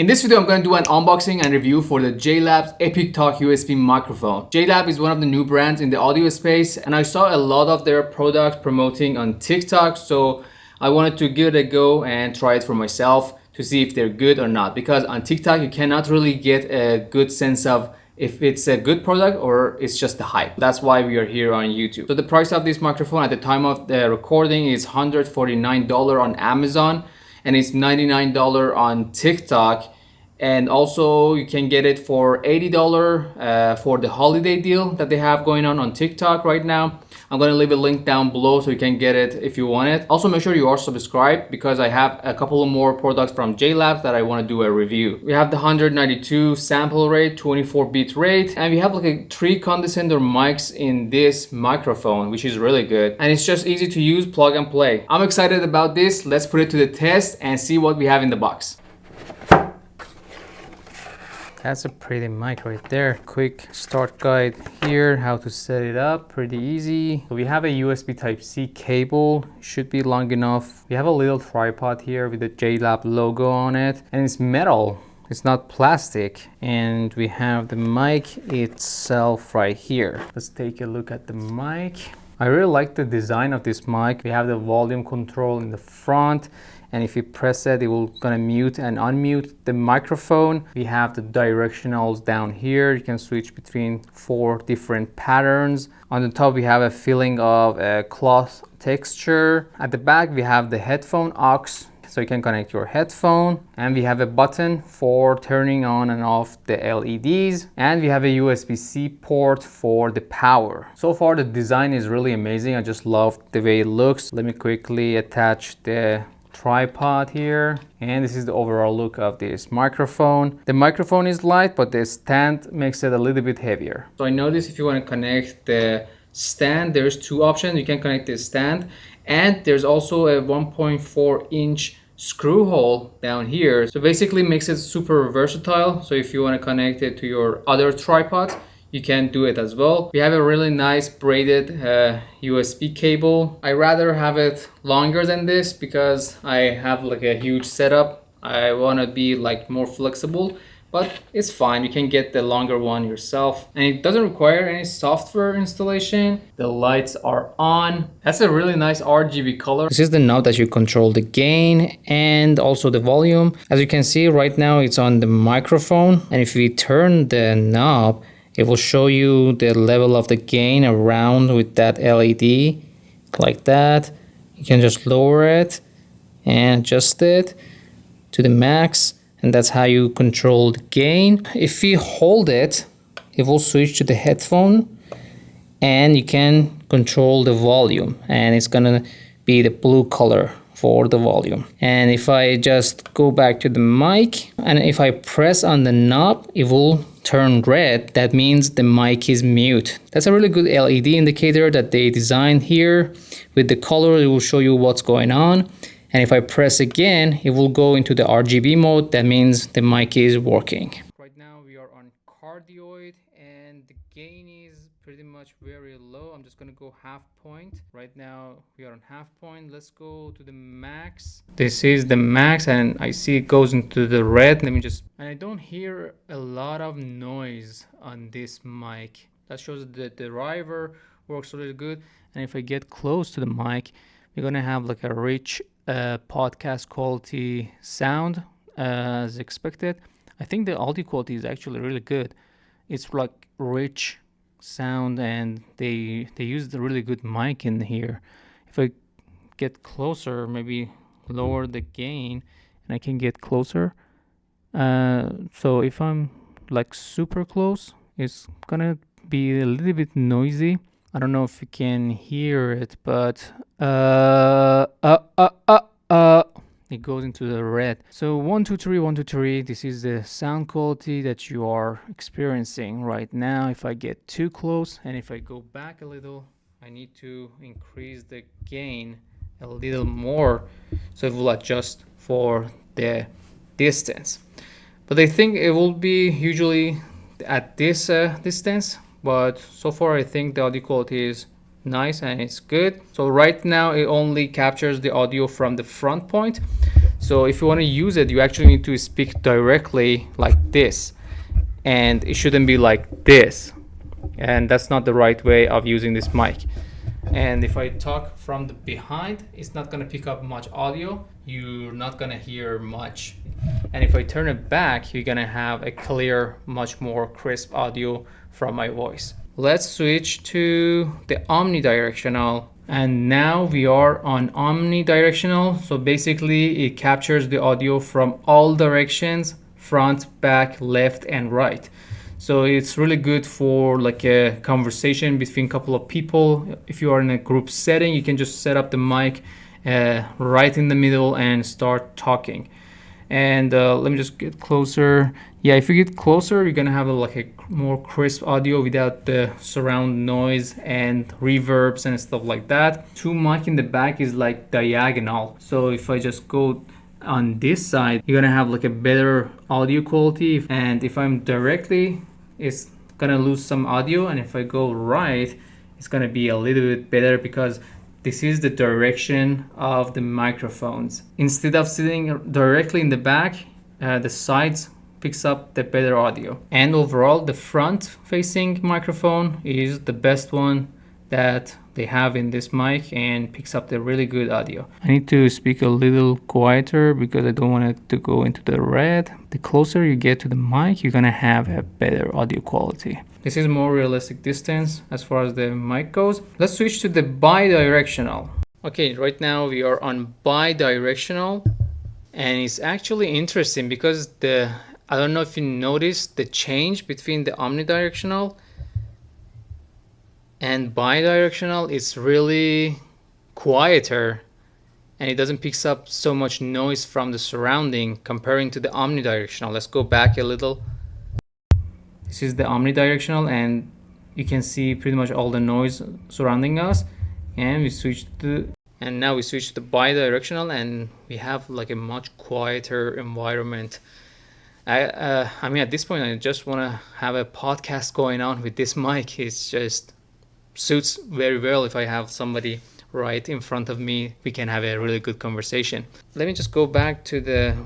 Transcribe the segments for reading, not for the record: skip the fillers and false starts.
In this video, I'm going to do an unboxing and review for the JLab's Epic Talk USB microphone. JLab is one of the new brands in the audio space, and I saw a lot of their products promoting on TikTok, so I wanted to give it a go and try it for myself to see if they're good or not. Because on TikTok, you cannot really get a good sense of if it's a good product or it's just the hype. That's why we are here on YouTube. So the price of this microphone at the time of the recording is $149 on Amazon, and it's $99 on TikTok. And also you can get it for $80 for the holiday deal that they have going on TikTok right now. I'm going to leave a link down below so you can get it if you want it. Also make sure you are subscribed because I have a couple of more products from JLab that I want to do a review. We have the 192 sample rate, 24 bit rate, and we have like 3 condenser mics in this microphone, which is really good. And it's just easy to use, plug and play. I'm excited about this. Let's put it to the test and see what we have in the box. That's a pretty mic right there. Quick start guide here, how to set it up, pretty easy. So we have a USB Type-C cable, should be long enough. We have a little tripod here with the JLab logo on it, and it's metal, it's not plastic. And we have the mic itself right here. Let's take a look at the mic. I really like the design of this mic. We have the volume control in the front, and if you press it, it will gonna mute and unmute the microphone. We have the directionals down here. You can switch between 4 different patterns. On the top, we have a feeling of a cloth texture. At the back, we have the headphone aux, so you can connect your headphone. And we have a button for turning on and off the LEDs. And we have a USB-C port for the power. So far, the design is really amazing. I just love the way it looks. Let me quickly attach the tripod here, and this is the overall look of this microphone. The microphone is light, but the stand makes it a little bit heavier. So I noticed if you want to connect the stand, there's 2 options. You can connect the stand, and there's also a 1.4 inch screw hole down here. So basically makes it super versatile. So if you want to connect it to your other tripod, you can do it as well. We have a really nice braided USB cable. I rather have it longer than this because I have like a huge setup. I want to be like more flexible, but it's fine. You can get the longer one yourself, and it doesn't require any software installation. The lights are on. That's a really nice RGB color. This is the knob that you control the gain and also the volume. As you can see right now, it's on the microphone, and if we turn the knob, it will show you the level of the gain around with that LED, like that. You can just lower it and adjust it to the max, and that's how you control the gain. If you hold it, it will switch to the headphone, and you can control the volume, and it's gonna be the blue color for the volume. And if I just go back to the mic, and if I press on the knob, it will turn red. That means the mic is mute. That's a really good LED indicator that they designed here. With the color, it will show you what's going on. And if I press again, it will go into the RGB mode. That means the mic is working. Right now we are on CARDIOID, and the gain is pretty much very low. I'm just gonna go half point. Right now we are on half point. Let's go to the max. This is the max, and I see it goes into the red. Let me just, and I don't hear a lot of noise on this mic. That shows that the driver works really good. And if I get close to the mic, we're gonna have like a rich podcast quality sound as expected. I think the audio quality is actually really good. It's like rich sound, and they used a really good mic in here. If I get closer, maybe lower the gain, and I can get closer. So if I'm like super close, it's gonna be a little bit noisy. I don't know if you can hear it, but it goes into the red. So 1 2 3 1 2 3, this is the sound quality that you are experiencing right now. If I get too close, and if I go back a little, I need to increase the gain a little more, so it will adjust for the distance. But I think it will be usually at this distance, but so far I think the audio quality is nice and it's good. So right now it only captures the audio from the front point. So if you want to use it, you actually need to speak directly like this, and it shouldn't be like this, and that's not the right way of using this mic. And if I talk from the behind, it's not going to pick up much audio. You're not going to hear much. And if I turn it back, you're going to have a clear, much more crisp audio from my voice. Let's switch to the omnidirectional. And now we are on omnidirectional. So basically it captures the audio from all directions, front, back, left, and right. So it's really good for like a conversation between a couple of people. If you are in a group setting, you can just set up the mic right in the middle and start talking. And let me just get closer. Yeah, if you get closer, you're gonna have like a more crisp audio without the surround noise and reverbs and stuff like that. Two mic in the back is like diagonal. So if I just go on this side, you're gonna have like a better audio quality. And if I'm directly, it's gonna lose some audio, and if I go right, it's gonna be a little bit better because this is the direction of the microphones. Instead of sitting directly in the back, the sides picks up the better audio. And overall, the front facing microphone is the best one that they have in this mic and picks up the really good audio. I need to speak a little quieter because I don't want it to go into the red. The closer you get to the mic, you're gonna have a better audio quality. This is more realistic distance as far as the mic goes. Let's switch to the bidirectional. Okay, right now we are on bidirectional, and it's actually interesting because I don't know if you noticed the change between the omnidirectional and bidirectional. Is really quieter, and it doesn't pick up so much noise from the surrounding comparing to the omnidirectional. Let's go back a little. This is the omnidirectional, and you can see pretty much all the noise surrounding us. And now we switch to the bidirectional, and we have like a much quieter environment. I mean, at this point, I just want to have a podcast going on with this mic. It's just suits very well. If I have somebody right in front of me, we can have a really good conversation. Let me just go back to the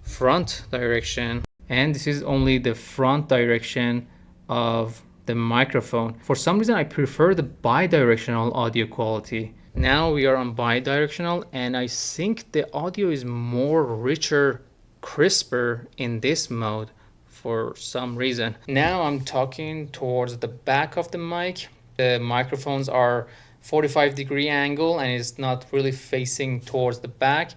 front direction, and this is only the front direction of the microphone. For some reason, I prefer the bidirectional audio quality. Now we are on bidirectional, and I think the audio is more richer, crisper in this mode for some reason. Now I'm talking towards the back of the mic. The microphones are 45-degree angle, and it's not really facing towards the back.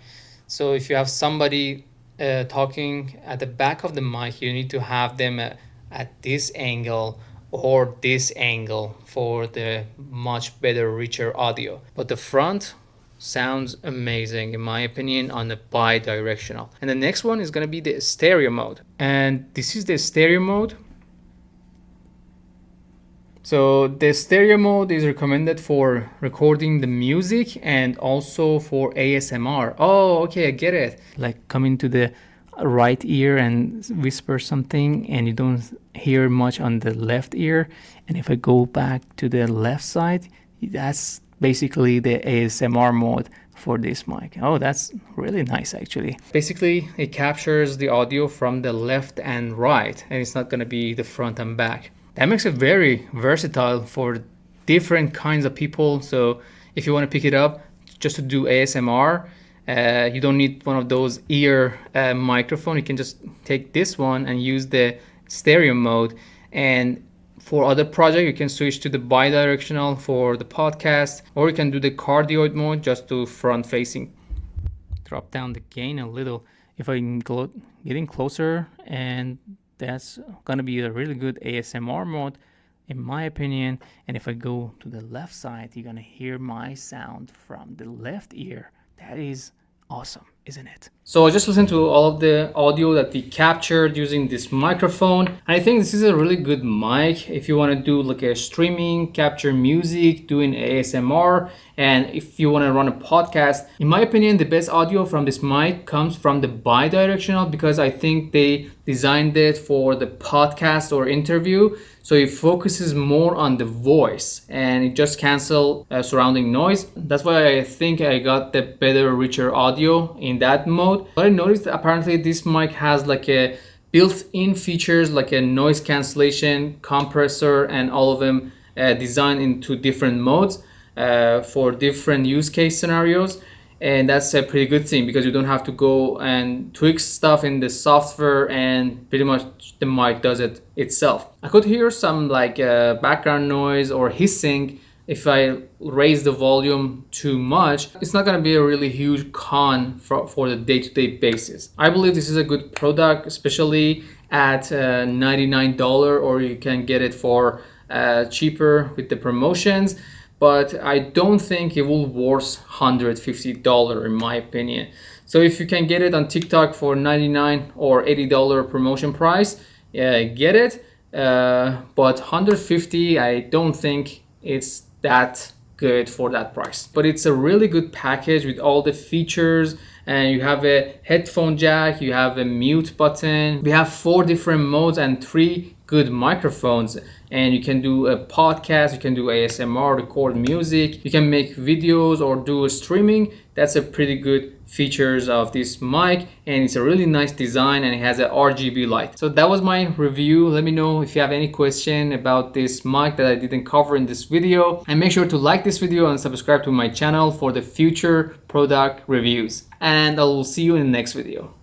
So if you have somebody talking at the back of the mic, you need to have them at this angle or this angle for the much better, richer audio. But the front sounds amazing in my opinion on the bidirectional. And the next one is going to be the stereo mode, and this is the stereo mode. So the stereo mode is recommended for recording the music and also for ASMR. Oh, okay, I get it. Like coming to the right ear and whisper something, and you don't hear much on the left ear. And if I go back to the left side, that's basically the ASMR mode for this mic. Oh, that's really nice actually. Basically, it captures the audio from the left and right, and it's not going to be the front and back. That makes it very versatile for different kinds of people. So if you want to pick it up just to do ASMR, you don't need one of those ear microphone. You can just take this one and use the stereo mode. And for other project, you can switch to the bidirectional for the podcast, or you can do the cardioid mode just to front facing. Drop down the gain a little if I'm getting closer, and that's gonna be a really good ASMR mode in my opinion. And if I go to the left side, you're gonna hear my sound from the left ear. That is awesome, isn't it? So I just listened to all of the audio that we captured using this microphone, and I think this is a really good mic if you want to do like a streaming, capture music, doing ASMR, and if you want to run a podcast. In my opinion, the best audio from this mic comes from the bidirectional, because I think they designed it for the podcast or interview. So it focuses more on the voice and it just cancels surrounding noise. That's why I think I got the better, richer audio in that mode. But I noticed that apparently this mic has like a built-in features like a noise cancellation, compressor, and all of them designed into different modes for different use case scenarios. And that's a pretty good thing because you don't have to go and tweak stuff in the software, and pretty much the mic does it itself. I could hear some like background noise or hissing if I raise the volume too much. It's not going to be a really huge con for the day-to-day basis. I believe this is a good product, especially at $99, or you can get it for cheaper with the promotions. But I don't think it will worth $150 in my opinion. So if you can get it on TikTok for $99 or $80 promotion price, get it. But $150, I don't think it's that good for that price. But it's a really good package with all the features, and you have a headphone jack, you have a mute button. We have 4 different modes and 3 good microphones, and you can do a podcast, you can do ASMR, record music, you can make videos or do a streaming. That's a pretty good features of this mic, and it's a really nice design, and it has a RGB light. So that was my review. Let me know if you have any question about this mic that I didn't cover in this video, and make sure to like this video and subscribe to my channel for the future product reviews, and I will see you in the next video.